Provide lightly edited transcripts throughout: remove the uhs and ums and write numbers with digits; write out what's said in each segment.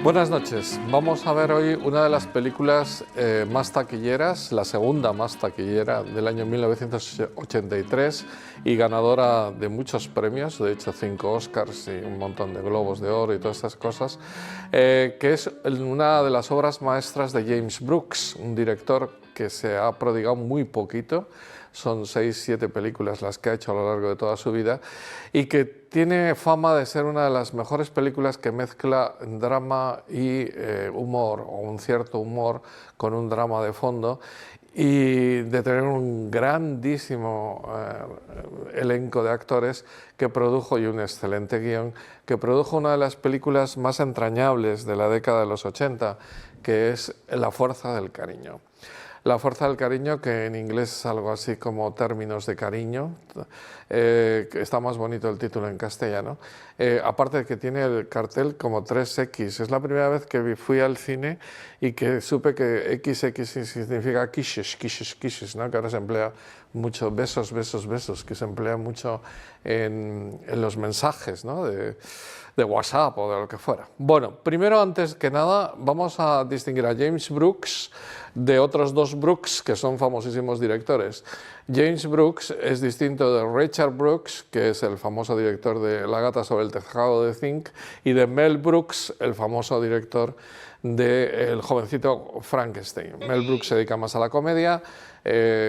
Buenas noches. Vamos a ver hoy una de las películas más taquilleras, la segunda más taquillera del año 1983 y ganadora de muchos premios, de hecho 5 Oscars y un montón de Globos de Oro y todas estas cosas, que es una de las obras maestras de James Brooks, un director que se ha prodigado muy poquito. Son 6-7 películas las que ha hecho a lo largo de toda su vida y que tiene fama de ser una de las mejores películas que mezcla drama y humor, o un cierto humor con un drama de fondo, y de tener un grandísimo elenco de actores que produjo, y un excelente guión, que produjo una de las películas más entrañables de la década de los 80, que es La fuerza del cariño. La fuerza del cariño, que en inglés es algo así como Términos de cariño, está más bonito el título en castellano, aparte de que tiene el cartel como 3X. Es la primera vez que fui al cine y que supe que XX significa kisses, kisses, kisses, ¿no? Que ahora se emplea mucho, besos, besos, besos, que se emplea mucho en los mensajes, ¿no? de WhatsApp o de lo que fuera. Bueno, primero, antes que nada, vamos a distinguir a James Brooks de otros dos Brooks que son famosísimos directores. James Brooks es distinto de Richard Brooks, que es el famoso director de La gata sobre el tejado de Zinc, y de Mel Brooks, el famoso director de El jovencito Frankenstein. Mel Brooks se dedica más a la comedia,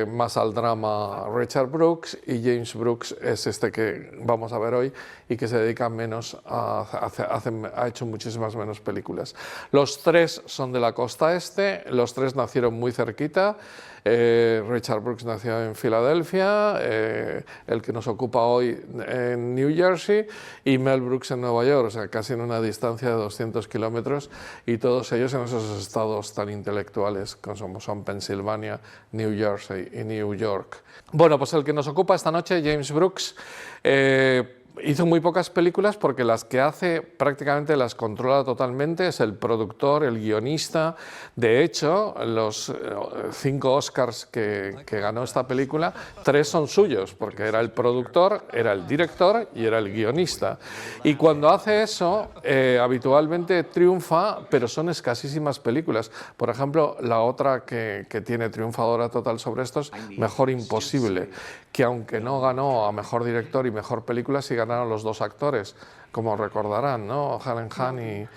más al drama Richard Brooks, y James Brooks es este que vamos a ver hoy y que se dedica menos ha hecho muchísimas menos películas. Los tres son de la costa este, los tres nacieron muy cerquita. Richard Brooks nació en Filadelfia, el que nos ocupa hoy en New Jersey, y Mel Brooks en Nueva York, o sea, casi en una distancia de 200 kilómetros, y todos ellos en esos estados tan intelectuales como son Pensilvania, New Jersey y New York. Bueno, pues el que nos ocupa esta noche, James Brooks, hizo muy pocas películas porque las que hace prácticamente las controla totalmente, es el productor, el guionista. De hecho, los 5 Oscars que ganó esta película, 3 son suyos, porque era el productor, era el director y era el guionista. Y cuando hace eso, habitualmente triunfa, pero son escasísimas películas. Por ejemplo, la otra que tiene triunfadora total sobre estos, Mejor Imposible, que aunque no ganó a Mejor Director y Mejor Película, sí ganaron los dos actores, como recordarán, ¿no? Helen Hunt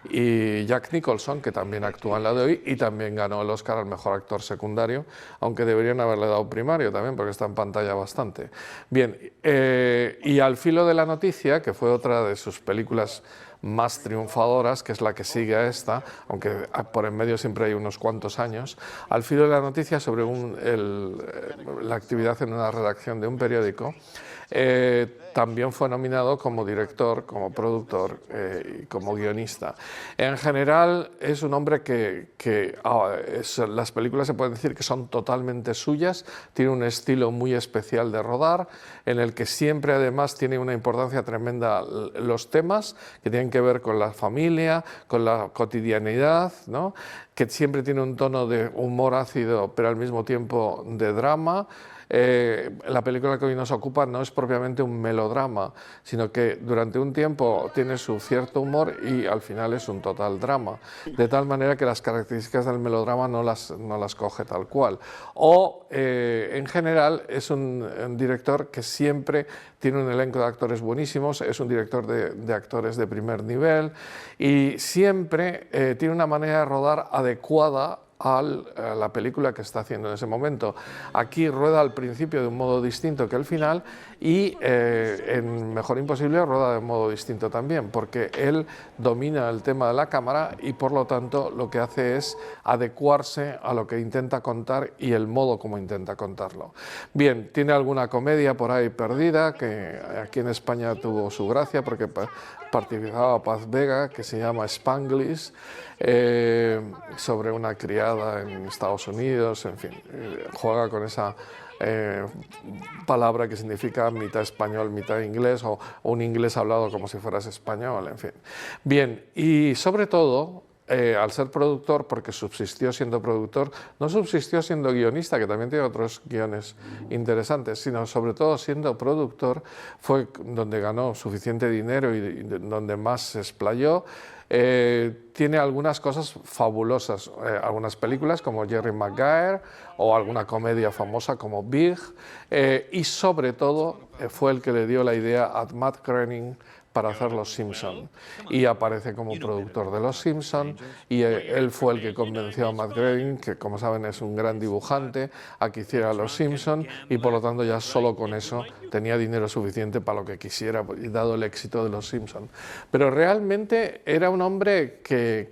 y Jack Nicholson, que también actúa en la de hoy, y también ganó el Oscar al Mejor Actor Secundario, aunque deberían haberle dado primario también, porque está en pantalla bastante. Bien, y Al filo de la noticia, que fue otra de sus películas más triunfadoras, que es la que sigue a esta, aunque por en medio siempre hay unos cuantos años. Al filo de la noticia, sobre la actividad en una redacción de un periódico, también fue nominado como director, como productor y como guionista. En general es un hombre las películas se pueden decir que son totalmente suyas, tiene un estilo muy especial de rodar, en el que siempre además tiene una importancia tremenda los temas que tienen que ver con la familia, con la cotidianidad, ¿no? Que siempre tiene un tono de humor ácido, pero al mismo tiempo de drama. La película que hoy nos ocupa no es propiamente un melodrama, sino que durante un tiempo tiene su cierto humor y al final es un total drama, de tal manera que las características del melodrama no las coge tal cual. O en general es un director que siempre tiene un elenco de actores buenísimos, es un director de actores de primer nivel y siempre tiene una manera de rodar adecuada a la película que está haciendo en ese momento. Aquí rueda al principio de un modo distinto que al final y en Mejor Imposible rueda de un modo distinto también, porque él domina el tema de la cámara y por lo tanto lo que hace es adecuarse a lo que intenta contar y el modo como intenta contarlo. Bien, tiene alguna comedia por ahí perdida que aquí en España tuvo su gracia porque participaba Paz Vega, que se llama Spanglish, sobre una criada en Estados Unidos, en fin, juega con esa palabra que significa mitad español, mitad inglés, o un inglés hablado como si fueras español, en fin. Bien, y sobre todo al ser productor, porque subsistió siendo productor, no subsistió siendo guionista, que también tiene otros guiones interesantes, sino sobre todo siendo productor, fue donde ganó suficiente dinero y donde más se explayó. Tiene algunas cosas fabulosas, algunas películas como Jerry Maguire o alguna comedia famosa como Big, y sobre todo fue el que le dio la idea a Matt Groening para hacer Los Simpson, y aparece como productor de Los Simpson, y él fue el que convenció a Matt Groening, que como saben es un gran dibujante, a que hiciera Los Simpson, y por lo tanto ya solo con eso tenía dinero suficiente para lo que quisiera, dado el éxito de Los Simpson. Pero realmente era un hombre que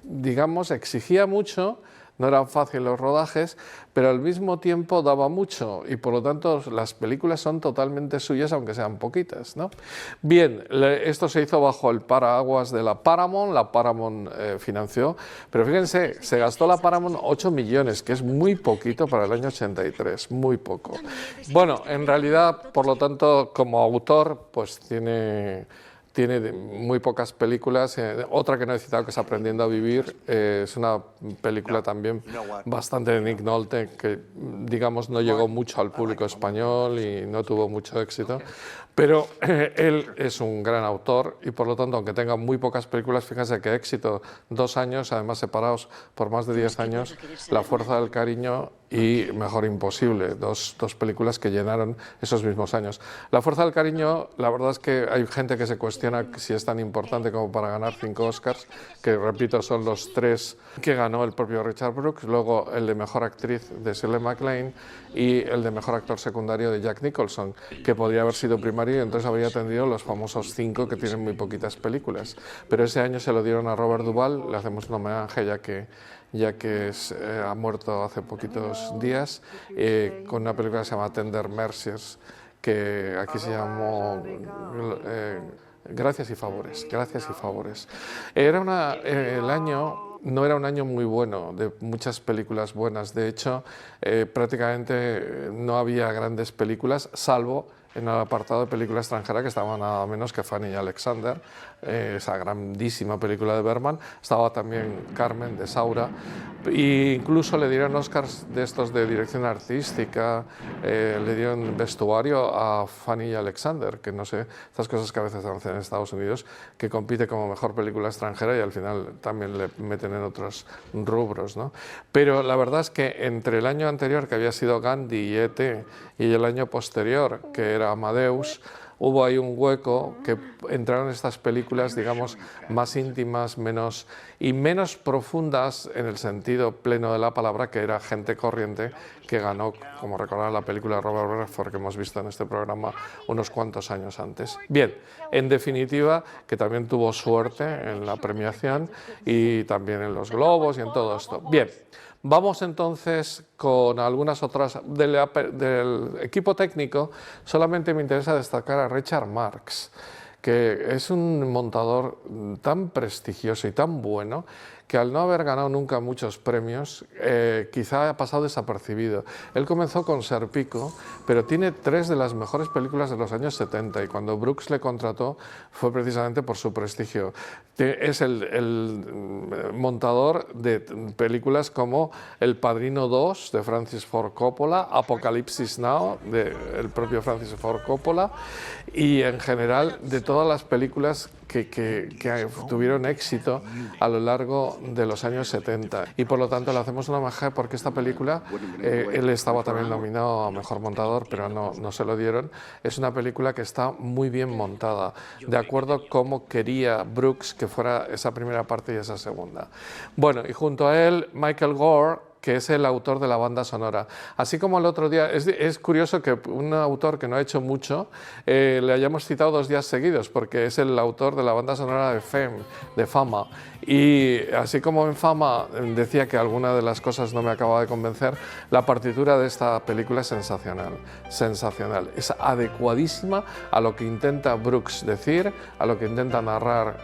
digamos, exigía mucho. No eran fáciles los rodajes, pero al mismo tiempo daba mucho, y por lo tanto las películas son totalmente suyas, aunque sean poquitas, ¿no? Bien, esto se hizo bajo el paraguas de la Paramount financió, pero fíjense, se gastó la Paramount 8 millones, que es muy poquito para el año 83, muy poco. Bueno, en realidad, por lo tanto, como autor, pues tiene muy pocas películas. Otra que no he citado, que es Aprendiendo a Vivir, es una película también bastante de Nick Nolte, que digamos no llegó mucho al público español y no tuvo mucho éxito, pero él es un gran autor y por lo tanto, aunque tenga muy pocas películas, fíjense qué éxito, 2 años, además separados por más de 10 años, La Fuerza del Cariño y Mejor Imposible, dos películas que llenaron esos mismos años. La Fuerza del Cariño, la verdad es que hay gente que se cuestiona si es tan importante como para ganar 5 Oscars, que repito son los 3 que ganó el propio Richard Brooks, luego el de Mejor Actriz de Shirley MacLaine y el de Mejor Actor Secundario de Jack Nicholson, que podría haber sido primario y entonces habría tenido los famosos 5 que tienen muy poquitas películas. Pero ese año se lo dieron a Robert Duvall, le hacemos un homenaje ya que ha muerto hace poquitos días, con una película que se llama Tender Mercies, que aquí se llamó Gracias y Favores, Gracias y Favores. El año no era un año muy bueno, de muchas películas buenas, de hecho prácticamente no había grandes películas, salvo en el apartado de película extranjera, que estaba nada menos que Fanny y Alexander, esa grandísima película de Bergman. Estaba también Carmen, de Saura, e incluso le dieron Oscars de estos de dirección artística, le dieron vestuario a Fanny y Alexander, que no sé, estas cosas que a veces hacen en Estados Unidos, que compite como mejor película extranjera y al final también le meten en otros rubros, ¿no? Pero la verdad es que entre el año anterior, que había sido Gandhi y E.T., y el año posterior, que era Amadeus, hubo ahí un hueco que entraron estas películas, digamos, más íntimas, menos profundas en el sentido pleno de la palabra, que era Gente Corriente, que ganó, como recordarán, la película de Robert Redford que hemos visto en este programa unos cuantos años antes. Bien, en definitiva, que también tuvo suerte en la premiación y también en los Globos y en todo esto. Bien. Vamos entonces con algunas otras del equipo técnico. Solamente me interesa destacar a Richard Marx, que es un montador tan prestigioso y tan bueno que al no haber ganado nunca muchos premios, quizá ha pasado desapercibido. Él comenzó con Serpico, pero tiene 3 de las mejores películas de los años 70 y cuando Brooks le contrató fue precisamente por su prestigio. Es el montador de películas como El Padrino 2 de Francis Ford Coppola, Apocalipsis Now del propio Francis Ford Coppola y en general de todas las películas que tuvieron éxito a lo largo de los años 70 y por lo tanto le hacemos una homenaje porque esta película, él estaba también nominado a Mejor Montador pero no se lo dieron, es una película que está muy bien montada, de acuerdo como quería Brooks que fuera esa primera parte y esa segunda. Bueno, y junto a él Michael Gore, que es el autor de la banda sonora. Así como el otro día, es curioso que un autor que no ha hecho mucho, le hayamos citado 2 días seguidos, porque es el autor de la banda sonora de Fama. Y así como en Fama decía que alguna de las cosas no me acababa de convencer, la partitura de esta película es sensacional, sensacional. Es adecuadísima a lo que intenta Brooks decir, a lo que intenta narrar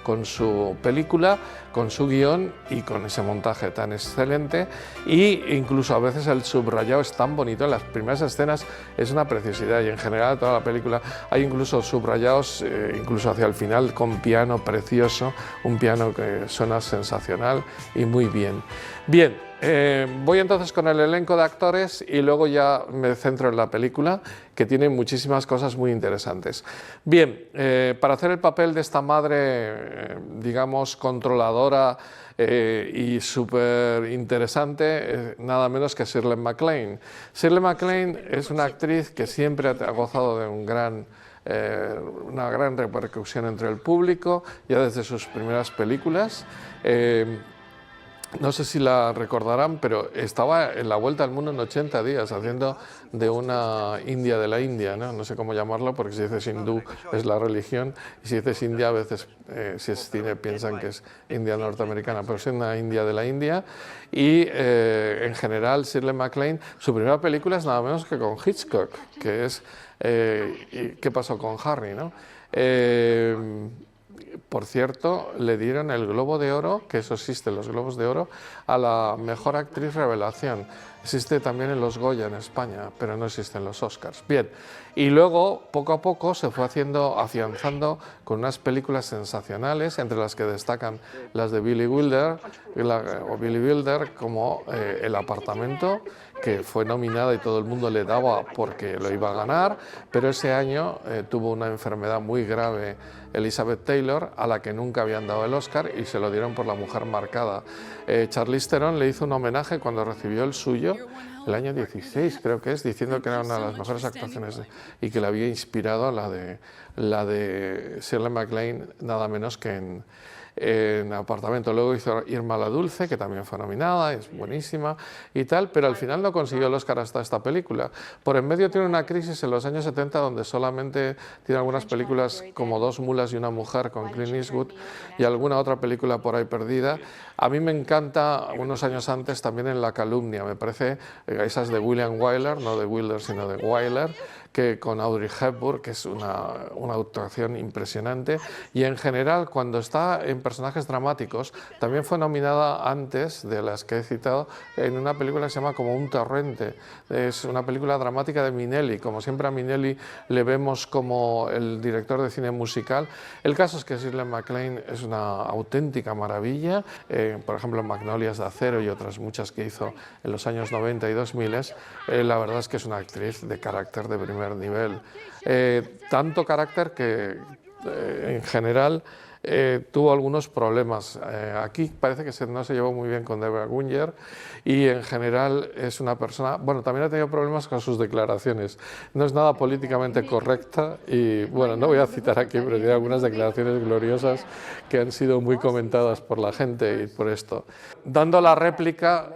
con su película, con su guión y con ese montaje tan excelente. Y incluso a veces el subrayado es tan bonito, en las primeras escenas es una preciosidad y en general toda la película hay incluso subrayados, incluso hacia el final con piano precioso, un piano piano que suena sensacional y muy bien. Bien, voy entonces con el elenco de actores y luego ya me centro en la película, que tiene muchísimas cosas muy interesantes. Bien, para hacer el papel de esta madre, digamos, controladora y súper interesante, nada menos que Shirley MacLaine. Shirley MacLaine es una actriz que siempre ha gozado de una gran repercusión entre el público, ya desde sus primeras películas. No sé si la recordarán, pero estaba en la Vuelta al Mundo en 80 días, haciendo de una india de la India, ¿no? No sé cómo llamarlo, porque si dices hindú es la religión, y si dices India a veces, si es cine, piensan que es India norteamericana, pero es una india de la India. Y en general, Shirley MacLaine, su primera película es nada menos que con Hitchcock, que es ¿Qué pasó con Harry?, ¿no? Por cierto, le dieron el Globo de Oro, que eso existe, los Globos de Oro, a la mejor actriz revelación. Existe también en los Goya en España, pero no existe en los Oscars. Bien, y luego, poco a poco, se fue afianzando con unas películas sensacionales, entre las que destacan las de Billy Wilder, como El apartamento, que fue nominada y todo el mundo le daba porque lo iba a ganar, pero ese año tuvo una enfermedad muy grave Elizabeth Taylor, a la que nunca habían dado el Oscar y se lo dieron por La mujer marcada. Charlize Theron le hizo un homenaje cuando recibió el suyo, el año 16 creo que es, diciendo que era una de las mejores actuaciones y que le había inspirado la de Shirley MacLaine, nada menos que en Apartamento. Luego hizo Irma la Dulce, que también fue nominada, es buenísima y tal, pero al final no consiguió el Oscar hasta esta película. Por en medio tiene una crisis en los años 70 donde solamente tiene algunas películas como Dos mulas y una mujer con Clint Eastwood y alguna otra película por ahí perdida. A mí me encanta, unos años antes, también en La calumnia, me parece, esas de William Wyler, no de Wilder sino de Wyler, que con Audrey Hepburn, que es una actuación impresionante, y en general cuando está en personajes dramáticos, también fue nominada antes de las que he citado en una película que se llama Como un torrente, es una película dramática de Minelli. Como siempre a Minelli le vemos como el director de cine musical. El caso es que Shirley MacLaine es una auténtica maravilla, por ejemplo Magnolias de acero y otras muchas que hizo en los años 90 y 2000, la verdad es que es una actriz de carácter de primer nivel, tanto carácter que en general tuvo algunos problemas. Aquí parece que no se llevó muy bien con Debra Winger y en general es una persona, bueno, también ha tenido problemas con sus declaraciones, no es nada políticamente correcta y bueno, no voy a citar aquí, pero tiene algunas declaraciones gloriosas que han sido muy comentadas por la gente y por esto. Dando la réplica,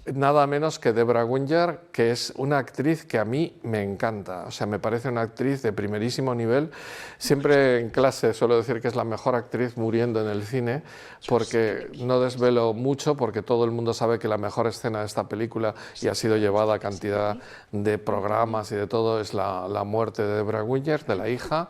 nada menos que Debra Winger, que es una actriz que a mí me encanta, o sea, me parece una actriz de primerísimo nivel. Siempre en clase suelo decir que es la mejor actriz muriendo en el cine, porque no desvelo mucho, porque todo el mundo sabe que la mejor escena de esta película, y ha sido llevada a cantidad de programas y de todo, es la muerte de Debra Winger, de la hija,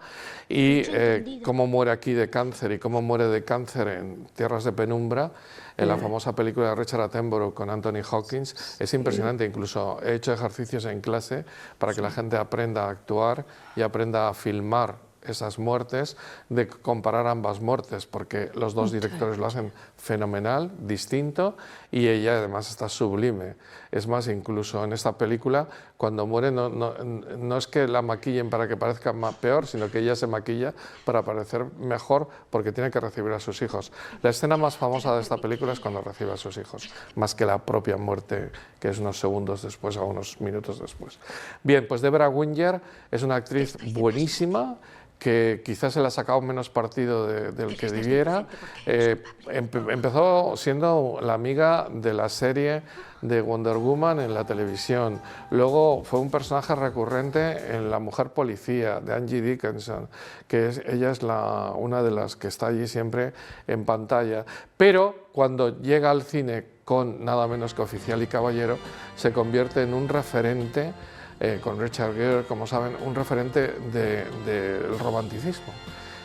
y cómo muere aquí de cáncer y cómo muere de cáncer en Tierras de Penumbra, en la famosa película de Richard Attenborough con Anthony Hopkins. Es impresionante, incluso he hecho ejercicios en clase para que la gente aprenda a actuar y aprenda a filmar esas muertes, de comparar ambas muertes, porque los dos directores lo hacen fenomenal, distinto, y ella además está sublime. Es más, incluso en esta película, cuando muere, no es que la maquillen para que parezca peor, sino que ella se maquilla para parecer mejor, porque tiene que recibir a sus hijos. La escena más famosa de esta película es cuando recibe a sus hijos, más que la propia muerte, que es unos segundos después o unos minutos después. Bien, pues Debra Winger es una actriz buenísima, que quizás se le ha sacado menos partido del que debiera. Empezó siendo la amiga de la serie de Wonder Woman en la televisión. Luego fue un personaje recurrente en La mujer policía, de Angie Dickinson, que ella es una de las que está allí siempre en pantalla. Pero cuando llega al cine con nada menos que Oficial y Caballero, se convierte en un referente, con Richard Gere, como saben, un referente del romanticismo.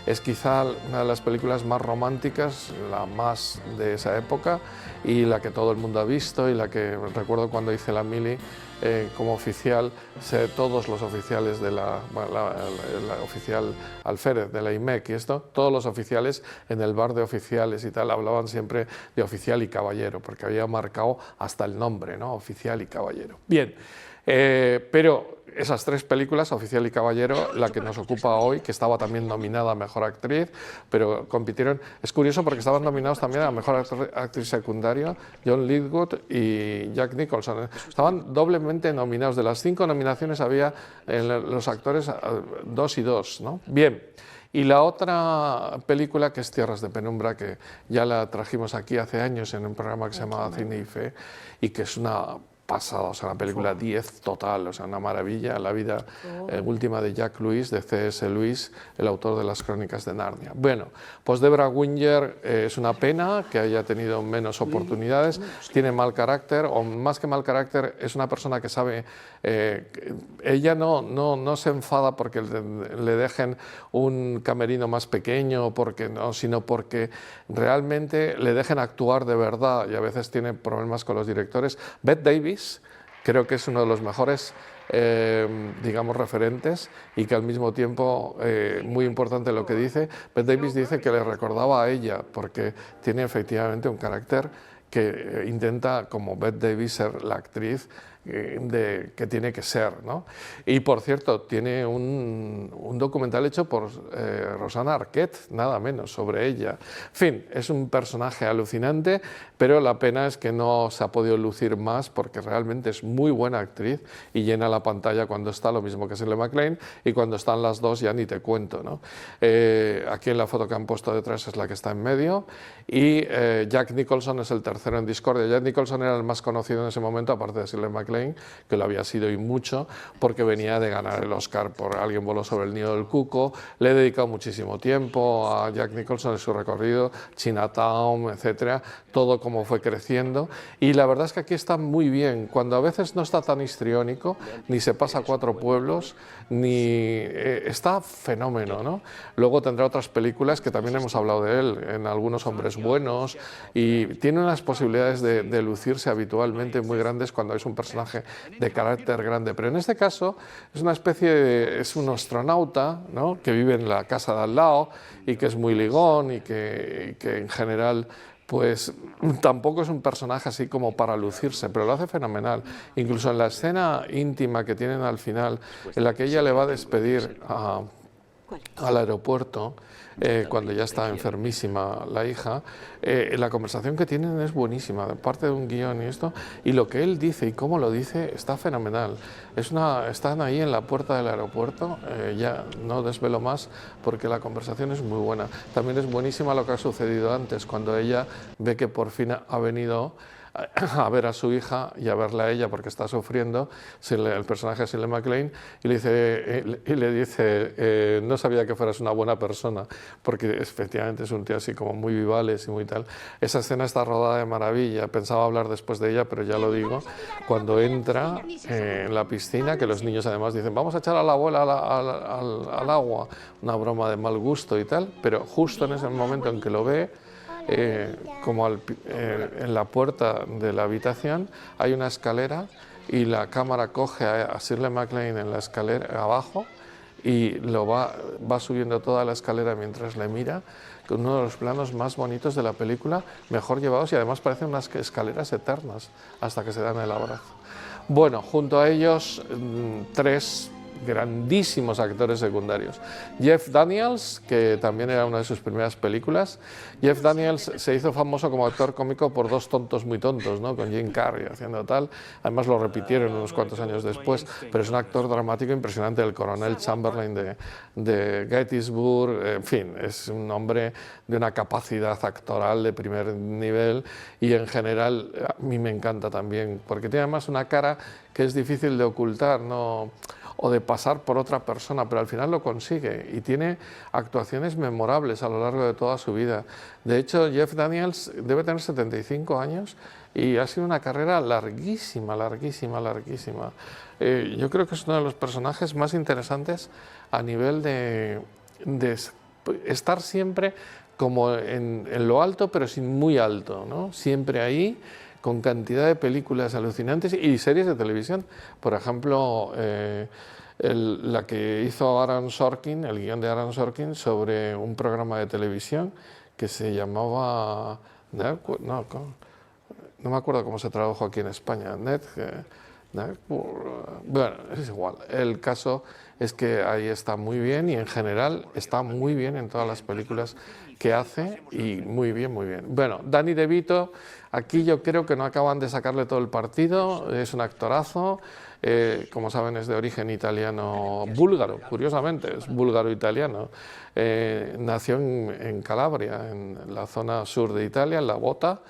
Es quizá una de las películas más románticas, la más de esa época y la que todo el mundo ha visto y la que recuerdo cuando hice la mili como oficial, todos los oficiales de la oficial alférez de la IMEC y esto, todos los oficiales en el bar de oficiales y tal hablaban siempre de oficial y caballero, porque había marcado hasta el nombre, ¿no? Oficial y caballero. Bien, pero esas tres películas, Oficial y Caballero, la que nos ocupa hoy, que estaba también nominada a Mejor Actriz, pero compitieron, es curioso porque estaban nominados también a Mejor Actriz Secundaria, John Lithgow y Jack Nicholson. Estaban doblemente nominados, de las 5 nominaciones había en los actores 2 y 2, ¿no? Bien. Y la otra película, que es Tierras de Penumbra, que ya la trajimos aquí hace años en un programa que se llamaba Cine y Fe, y que es una pasada, o sea, una película 10 total, o sea, una maravilla, la vida última de Jack Lewis, de C.S. Lewis, el autor de las Crónicas de Narnia. Bueno, pues Debra Winger es una pena que haya tenido menos oportunidades, tiene mal carácter, o más que mal carácter, es una persona que sabe, ella no se enfada porque le dejen un camerino más pequeño, porque no, sino porque realmente le dejen actuar de verdad, y a veces tiene problemas con los directores. Bette Davis, creo que es uno de los mejores, digamos, referentes, y que al mismo tiempo, muy importante lo que dice, Bette Davis dice que le recordaba a ella, porque tiene efectivamente un carácter que intenta, como Bette Davis, ser la actriz que tiene que ser, ¿no? Y por cierto, tiene un documental hecho por Rosanna Arquette, nada menos, sobre ella. En fin, es un personaje alucinante, pero la pena es que no se ha podido lucir más, porque realmente es muy buena actriz y llena la pantalla cuando está, lo mismo que Shirley MacLaine, y cuando están las dos ya ni te cuento, ¿no? Aquí en la foto que han puesto detrás es la que está en medio, y Jack Nicholson es el tercero en discordia. Jack Nicholson era el más conocido en ese momento, aparte de Shirley MacLaine, que lo había sido y mucho, porque venía de ganar el Oscar por Alguien voló sobre el nido del cuco. Le he dedicado muchísimo tiempo a Jack Nicholson en su recorrido, Chinatown, etcétera, todo como fue creciendo, y la verdad es que aquí está muy bien, cuando a veces no está tan histriónico, ni se pasa a 4 pueblos, ni está fenómeno, ¿no? Luego tendrá otras películas que también hemos hablado de él, en Algunos hombres buenos, y tiene unas posibilidades de lucirse habitualmente muy grandes cuando es un personaje de carácter grande, pero en este caso es una especie de, es un astronauta, ¿no?, que vive en la casa de al lado y que es muy ligón y que en general pues tampoco es un personaje así como para lucirse, pero lo hace fenomenal. Incluso en la escena íntima que tienen al final, en la que ella le va a despedir al aeropuerto, cuando ya está enfermísima la hija, la conversación que tienen es buenísima, de parte de un guión y esto, y lo que él dice y cómo lo dice está fenomenal. Están ahí en la puerta del aeropuerto, ya no desvelo más porque la conversación es muy buena. También es buenísima lo que ha sucedido antes, cuando ella ve que por fin ha venido a ver a su hija y a verla a ella porque está sufriendo, el personaje de Shirley MacLaine, y le dice no sabía que fueras una buena persona, porque efectivamente es un tío así como muy vivales y muy tal. Esa escena está rodada de maravilla, pensaba hablar después de ella, pero ya lo digo, cuando entra en la piscina, que los niños además dicen vamos a echar a la abuela al agua, una broma de mal gusto y tal, pero justo en ese momento en que lo ve, como en la puerta de la habitación hay una escalera, y la cámara coge a Shirley MacLaine en la escalera abajo y va subiendo toda la escalera mientras le mira, con uno de los planos más bonitos de la película, mejor llevados, y además parecen unas escaleras eternas hasta que se dan el abrazo. Bueno, junto a ellos 3 grandísimos actores secundarios. Jeff Daniels, que también era una de sus primeras películas. Jeff Daniels se hizo famoso como actor cómico por Dos tontos muy tontos, ¿no?, con Jim Carrey haciendo tal. Además lo repitieron unos cuantos años después, pero es un actor dramático impresionante, el coronel Chamberlain de Gettysburg. En fin, es un hombre de una capacidad actoral de primer nivel, y en general a mí me encanta también, porque tiene además una cara que es difícil de ocultar, ¿no?, o de pasar por otra persona, pero al final lo consigue, y tiene actuaciones memorables a lo largo de toda su vida. De hecho, Jeff Daniels debe tener 75 años y ha sido una carrera larguísima, larguísima, larguísima. Yo creo que es uno de los personajes más interesantes a nivel de estar siempre como en lo alto, pero sin muy alto, ¿no?, siempre ahí, con cantidad de películas alucinantes y series de televisión. Por ejemplo, la que hizo Aaron Sorkin, el guión de Aaron Sorkin, sobre un programa de televisión que se llamaba... No me acuerdo cómo se tradujo aquí en España. Bueno, es igual. El caso es que ahí está muy bien y en general está muy bien en todas las películas que hace y muy bien, muy bien. Bueno, Danny DeVito, aquí yo creo que no acaban de sacarle todo el partido, es un actorazo, como saben es de origen italiano búlgaro, curiosamente, es búlgaro-italiano. Nació en Calabria, en la zona sur de Italia, en La Bota,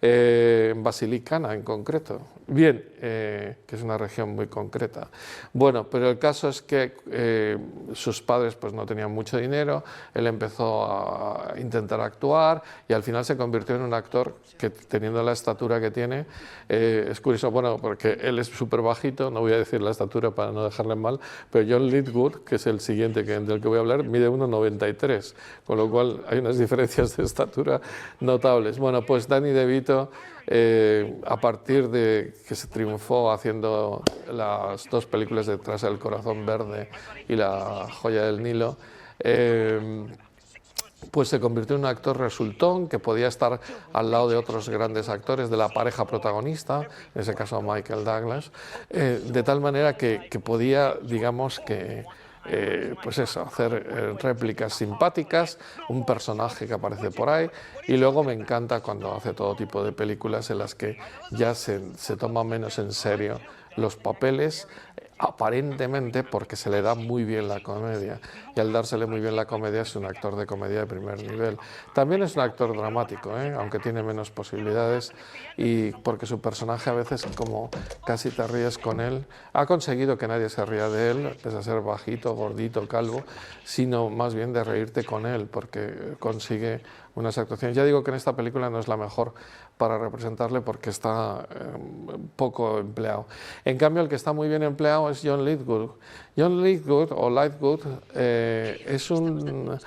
en Basilicana en concreto. Bien, que es una región muy concreta. Bueno, pero el caso es que sus padres pues no tenían mucho dinero, él empezó a intentar actuar y al final se convirtió en un actor que, teniendo la estatura que tiene, es curioso, bueno, porque él es súper bajito, no voy a decir la estatura para no dejarle mal, pero John Lithgow, que es el siguiente del que voy a hablar, mide 1,93, con lo cual hay unas diferencias de estatura notables. Bueno, pues Danny DeVito, a partir de que se triunfó haciendo las dos películas de Tras el corazón verde y La joya del Nilo, pues se convirtió en un actor resultón que podía estar al lado de otros grandes actores de la pareja protagonista, en ese caso Michael Douglas, de tal manera que podía, digamos que, pues eso, hacer réplicas simpáticas, un personaje que aparece por ahí, y luego me encanta cuando hace todo tipo de películas en las que ya se toma menos en serio los papeles, aparentemente porque se le da muy bien la comedia, y al dársele muy bien la comedia es un actor de comedia de primer nivel. También es un actor dramático, aunque tiene menos posibilidades, y porque su personaje a veces, como casi te ríes con él, ha conseguido que nadie se ría de él, pese a ser bajito, gordito, calvo, sino más bien de reírte con él, porque consigue unas actuaciones. Ya digo que en esta película no es la mejor para representarle porque está poco empleado. En cambio, el que está muy bien empleado es John Lithgow. John Lithgow, o Lithgow, es un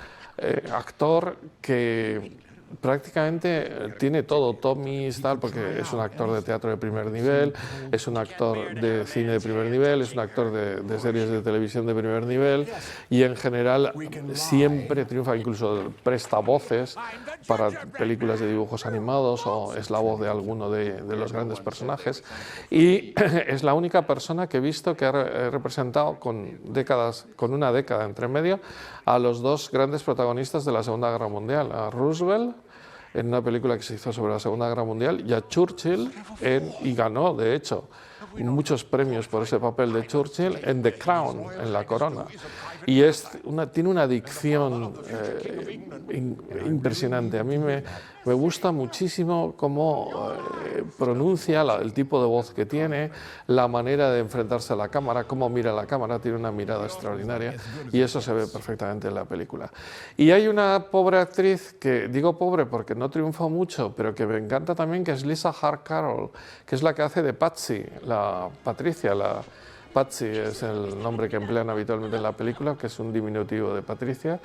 actor que prácticamente tiene todo, Tommys, tal, porque es un actor de teatro de primer nivel, es un actor de cine de primer nivel, es un actor de series de televisión de primer nivel, y en general siempre triunfa, incluso presta voces para películas de dibujos animados o es la voz de alguno de los grandes personajes, y es la única persona que he visto que ha representado con una década entre medio a los dos grandes protagonistas de la Segunda Guerra Mundial, a Roosevelt en una película que se hizo sobre la Segunda Guerra Mundial y a Churchill y ganó, de hecho, muchos premios por ese papel de Churchill en The Crown, en La Corona. Y tiene una dicción impresionante. A mí me gusta muchísimo cómo pronuncia, el tipo de voz que tiene, la manera de enfrentarse a la cámara, cómo mira la cámara, tiene una mirada extraordinaria y eso se ve perfectamente en la película. Y hay una pobre actriz, que digo pobre porque no triunfó mucho, pero que me encanta también, que es Lisa Hart Carroll, que es la que hace de Patsy, la Patricia, Patsy es el nombre que emplean habitualmente en la película, que es un diminutivo de Patricia,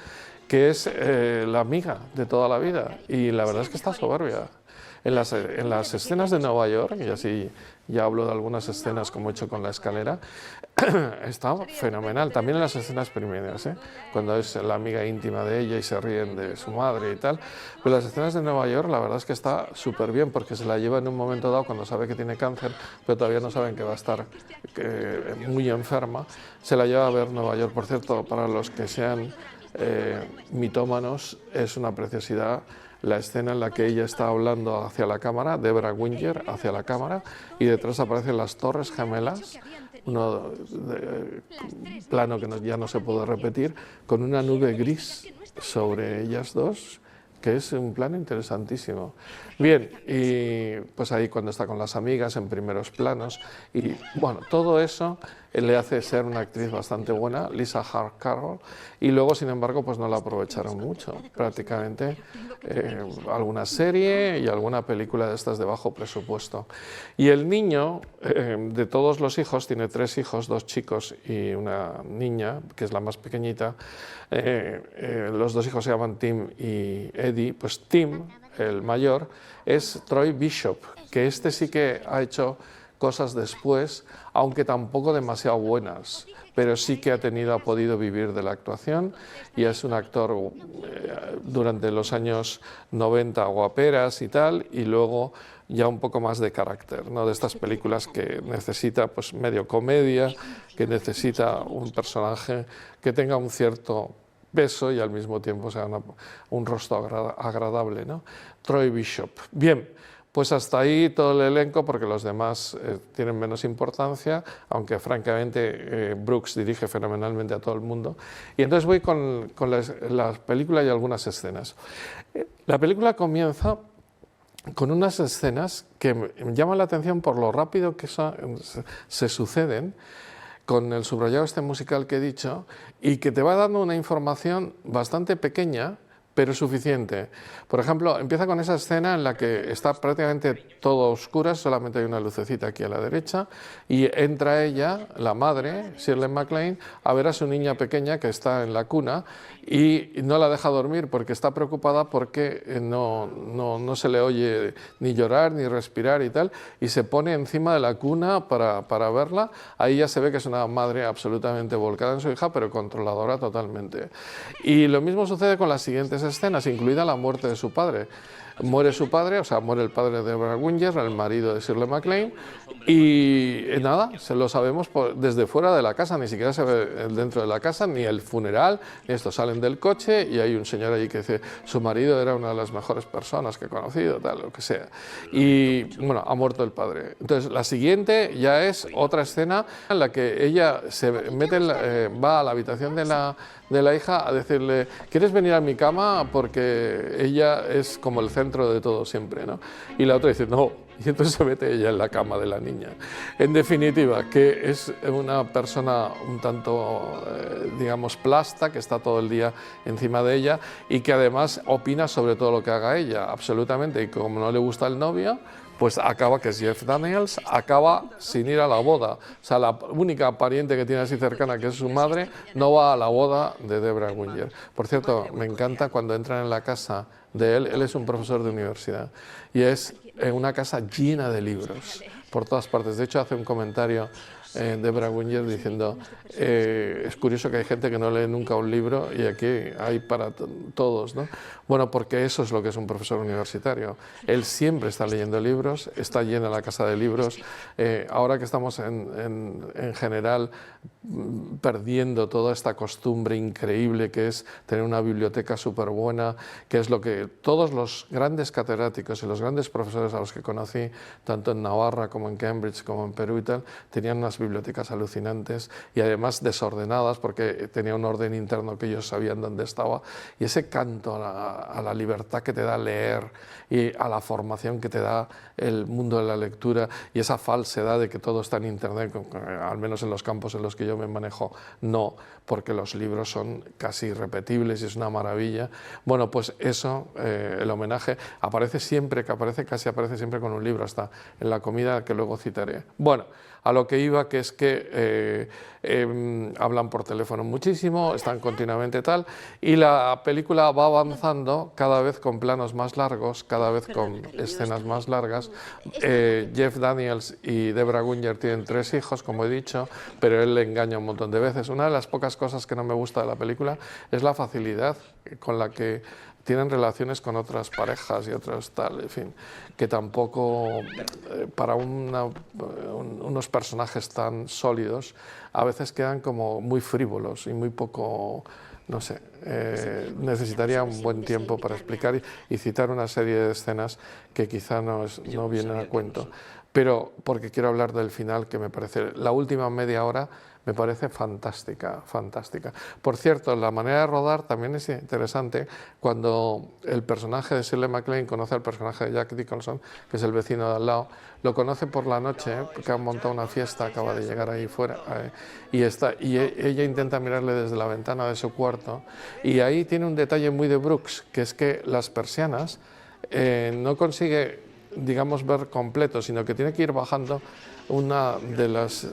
que es la amiga de toda la vida, y la verdad es que está soberbia. En las escenas de Nueva York, y así ya hablo de algunas escenas como he hecho con La escalera, está fenomenal. También en las escenas primeras, cuando es la amiga íntima de ella y se ríen de su madre y tal. Pero las escenas de Nueva York, la verdad es que está súper bien, porque se la lleva en un momento dado cuando sabe que tiene cáncer, pero todavía no saben que va a estar muy enferma. Se la lleva a ver Nueva York. Por cierto, para los que sean mitómanos, es una preciosidad la escena en la que ella está hablando hacia la cámara, Debra Winger hacia la cámara, y detrás aparecen las Torres Gemelas, plano que ya no se puede repetir, con una nube gris sobre ellas dos, que es un plano interesantísimo. Bien, y pues ahí cuando está con las amigas en primeros planos, y bueno, todo eso le hace ser una actriz bastante buena, Lisa Hart Carroll, y luego, sin embargo, pues no la aprovecharon mucho, prácticamente alguna serie y alguna película de estas de bajo presupuesto. Y el niño, de todos los hijos, tiene 3 hijos, 2 chicos y una niña, que es la más pequeñita. Los 2 hijos se llaman Tim y Eddie. Pues Tim el mayor, es Troy Bishop, que este sí que ha hecho cosas después, aunque tampoco demasiado buenas, pero sí que ha podido vivir de la actuación y es un actor durante los años 90 guaperas y tal, y luego ya un poco más de carácter, ¿no? De estas películas que necesita pues medio comedia, que necesita un personaje que tenga un cierto peso y al mismo tiempo sea un rostro agradable, ¿no? Troy Bishop. Bien. Pues hasta ahí todo el elenco, porque los demás tienen menos importancia, aunque francamente Brooks dirige fenomenalmente a todo el mundo. Y entonces voy con la película y algunas escenas. La película comienza con unas escenas que me llaman la atención por lo rápido que se suceden, con el subrayado este musical que he dicho, y que te va dando una información bastante pequeña, pero suficiente. Por ejemplo, empieza con esa escena en la que está prácticamente todo a oscuras, solamente hay una lucecita aquí a la derecha, y entra ella, la madre, Shirley MacLaine, a ver a su niña pequeña que está en la cuna y no la deja dormir porque está preocupada porque no se le oye ni llorar ni respirar y tal, y se pone encima de la cuna para verla. Ahí ya se ve que es una madre absolutamente volcada en su hija, pero controladora totalmente. Y lo mismo sucede con las siguientes escenas, incluida la muerte de su padre. Muere su padre, o sea, muere el padre de Deborah Winger, el marido de Shirley MacLaine, y nada, se lo sabemos desde fuera de la casa, ni siquiera se ve dentro de la casa, ni el funeral, ni esto. Salen del coche y hay un señor allí que dice, su marido era una de las mejores personas que he conocido, tal, lo que sea. Y bueno, ha muerto el padre. Entonces, la siguiente ya es otra escena en la que ella se mete va a la habitación de la hija a decirle, ¿quieres venir a mi cama? Porque ella es como el centro de todo siempre, ¿no? Y la otra dice, no. Y entonces se mete ella en la cama de la niña. En definitiva, que es una persona un tanto, digamos, plasta, que está todo el día encima de ella y que además opina sobre todo lo que haga ella, absolutamente. Y como no le gusta el novio, pues acaba, que es Jeff Daniels, acaba sin ir a la boda. O sea, la única pariente que tiene así cercana, que es su madre, no va a la boda de Deborah Winger. Por cierto, me encanta cuando entran en la casa de él es un profesor de universidad, y es una casa llena de libros, por todas partes. De hecho, hace un comentario Deborah Winger diciendo, es curioso que hay gente que no lee nunca un libro y aquí hay para todos, ¿no? Bueno, porque eso es lo que es un profesor universitario. Él siempre está leyendo libros, está llena la casa de libros. Ahora que estamos en general perdiendo toda esta costumbre increíble que es tener una biblioteca súper buena, que es lo que todos los grandes catedráticos y los grandes profesores a los que conocí, tanto en Navarra como en Cambridge como en Perú y tal, tenían unas bibliotecas alucinantes y además desordenadas porque tenía un orden interno que ellos sabían dónde estaba, y ese canto a la libertad que te da leer y a la formación que te da el mundo de la lectura, y esa falsedad de que todo está en internet, al menos en los campos en los que yo me manejo, no, porque los libros son casi irrepetibles y es una maravilla. Bueno, pues eso, el homenaje aparece siempre, casi aparece siempre con un libro, hasta en la comida que luego citaré. Bueno, a lo que iba, que es que hablan por teléfono muchísimo, están continuamente tal, y la película va avanzando cada vez con planos más largos, cada vez con escenas más largas. Jeff Daniels y Deborah Winger tienen 3 hijos, como he dicho, pero él le engaña un montón de veces. Una de las pocas cosas que no me gusta de la película es la facilidad con la que tienen relaciones con otras parejas y otros tal, en fin, que tampoco para unos personajes tan sólidos a veces quedan como muy frívolos y muy poco, no sé, necesitaría un buen tiempo para explicar y citar una serie de escenas que quizá no vienen a cuento, pero porque quiero hablar del final, que me parece, la última media hora me parece fantástica, fantástica. Por cierto, la manera de rodar también es interesante. Cuando el personaje de Shirley MacLaine conoce al personaje de Jack Nicholson, que es el vecino de al lado, lo conoce por la noche, porque han montado una fiesta, acaba de llegar ahí fuera, y ella intenta mirarle desde la ventana de su cuarto, y ahí tiene un detalle muy de Brooks, que es que las persianas no consigue, digamos, ver completo, sino que tiene que ir bajando una de las...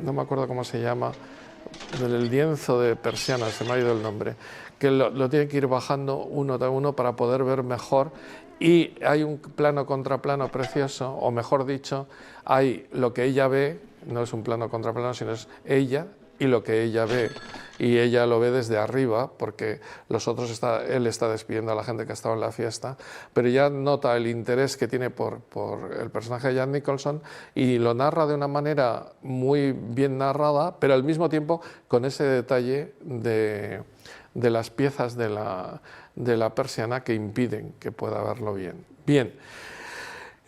no me acuerdo cómo se llama, del lienzo de persiana, se me ha ido el nombre, que lo tiene que ir bajando uno a uno para poder ver mejor, y hay un plano contra plano precioso, o mejor dicho, hay lo que ella ve, no es un plano contra plano, sino es ella y lo que ella ve, y ella lo ve desde arriba, porque él está despidiendo a la gente que ha estado en la fiesta, pero ya nota el interés que tiene por el personaje de Jack Nicholson, y lo narra de una manera muy bien narrada, pero al mismo tiempo con ese detalle de las piezas de la persiana que impiden que pueda verlo bien. Bien.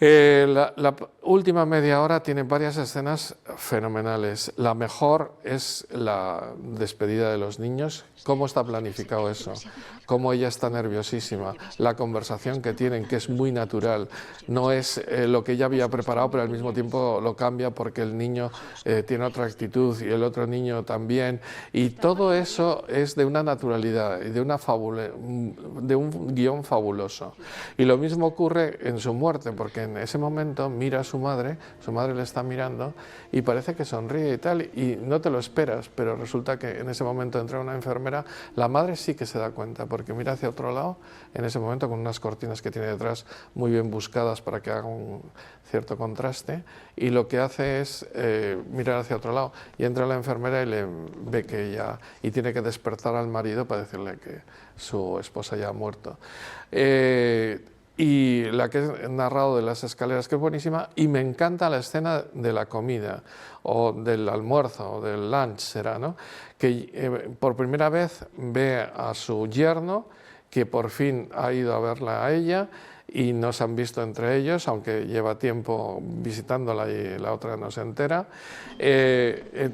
La última media hora tiene varias escenas fenomenales. La mejor es la despedida de los niños. ¿Cómo está planificado eso? Cómo ella está nerviosísima. La conversación que tienen, que es muy natural. No es lo que ella había preparado, pero al mismo tiempo lo cambia porque el niño tiene otra actitud y el otro niño también. Y todo eso es de una naturalidad y de un guión fabuloso. Y lo mismo ocurre en su muerte, porque en ese momento mira a su madre le está mirando y parece que sonríe y tal, y no te lo esperas, pero resulta que en ese momento entra una enfermera, la madre sí que se da cuenta, porque mira hacia otro lado, en ese momento con unas cortinas que tiene detrás muy bien buscadas para que haga un cierto contraste, y lo que hace es mirar hacia otro lado, y entra la enfermera y le ve que ella, y tiene que despertar al marido para decirle que su esposa ya ha muerto. Y la que he narrado de las escaleras, que es buenísima, y me encanta la escena de la comida, o del almuerzo, o del lunch será, ¿no? Que por primera vez ve a su yerno, que por fin ha ido a verla a ella, y no se han visto entre ellos, aunque lleva tiempo visitándola y la otra no se entera.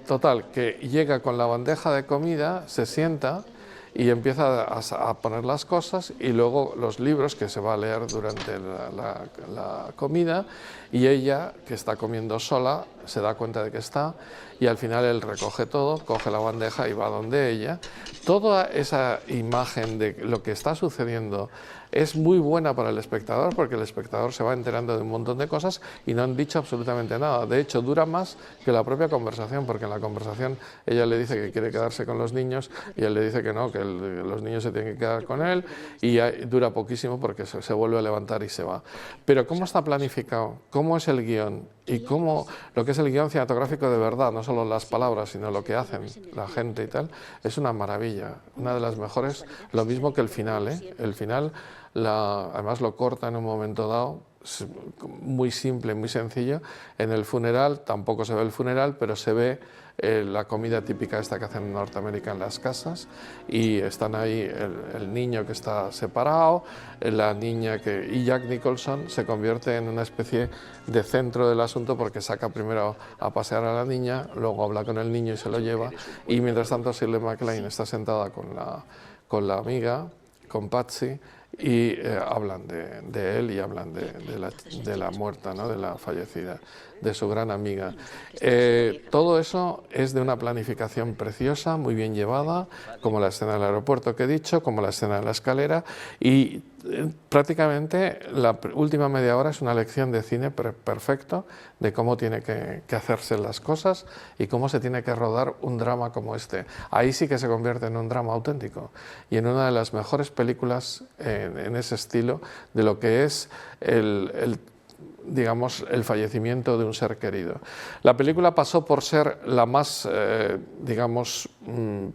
Total, que llega con la bandeja de comida, se sienta, y empieza a poner las cosas, y luego los libros que se va a leer durante la comida, y ella, que está comiendo sola, se da cuenta de que está, y al final él recoge todo, coge la bandeja y va donde ella. Toda esa imagen de lo que está sucediendo es muy buena para el espectador, porque el espectador se va enterando de un montón de cosas y no han dicho absolutamente nada. De hecho, dura más que la propia conversación, porque en la conversación ella le dice que quiere quedarse con los niños y él le dice que no, que los niños se tienen que quedar con él, y dura poquísimo porque se vuelve a levantar y se va. Pero ¿cómo está planificado? ¿Cómo es el guión? Y cómo lo que es el guión cinematográfico de verdad, no solo las palabras, sino lo que hacen la gente y tal, es una maravilla, una de las mejores, lo mismo que el final, ¿eh? El final, además lo corta en un momento dado, muy simple, muy sencillo. En el funeral tampoco se ve el funeral, pero se ve la comida típica esta que hacen en Norteamérica en las casas, y están ahí el niño que está separado, la niña y Jack Nicholson se convierte en una especie de centro del asunto, porque saca primero a pasear a la niña, luego habla con el niño y se lo lleva, y mientras tanto Shirley MacLaine está sentada con la amiga, con Patsy, y hablan de él, y hablan de la muerta, ¿no? De la fallecida, de su gran amiga. Todo eso es de una planificación preciosa, muy bien llevada, como la escena del aeropuerto que he dicho, como la escena de la escalera, y prácticamente la última media hora es una lección de cine perfecto de cómo tiene que hacerse las cosas y cómo se tiene que rodar un drama como este. Ahí sí que se convierte en un drama auténtico y en una de las mejores películas en ese estilo de lo que es digamos, el fallecimiento de un ser querido. La película pasó por ser la más, digamos,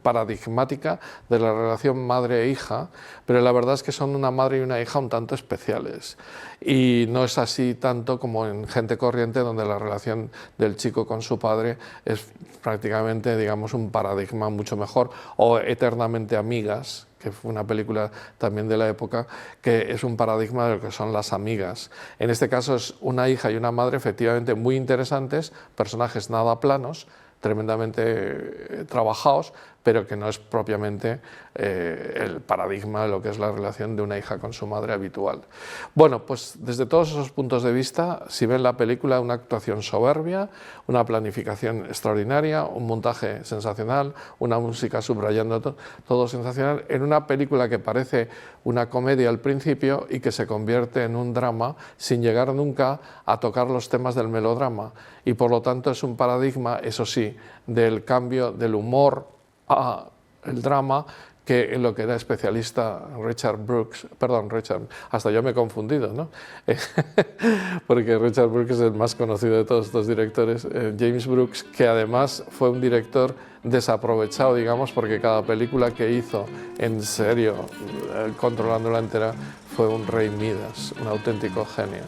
paradigmática de la relación madre e hija, pero la verdad es que son una madre y una hija un tanto especiales, y no es así tanto como en Gente corriente, donde la relación del chico con su padre es prácticamente, digamos, un paradigma mucho mejor, o Eternamente amigas, que fue una película también de la época, que es un paradigma de lo que son las amigas. En este caso es una hija y una madre efectivamente muy interesantes, personajes nada planos, tremendamente trabajados, pero que no es propiamente el paradigma de lo que es la relación de una hija con su madre habitual. Bueno, pues desde todos esos puntos de vista, si ven la película, una actuación soberbia, una planificación extraordinaria, un montaje sensacional, una música subrayando todo sensacional, en una película que parece una comedia al principio y que se convierte en un drama sin llegar nunca a tocar los temas del melodrama, y por lo tanto es un paradigma, eso sí, del cambio del humor a el drama, que en lo que era especialista Richard Brooks, perdón, hasta yo me he confundido, ¿no? Porque Richard Brooks es el más conocido de todos estos directores, James Brooks, que además fue un director desaprovechado, digamos, porque cada película que hizo en serio, controlándola entera, fue un rey Midas, un auténtico genio.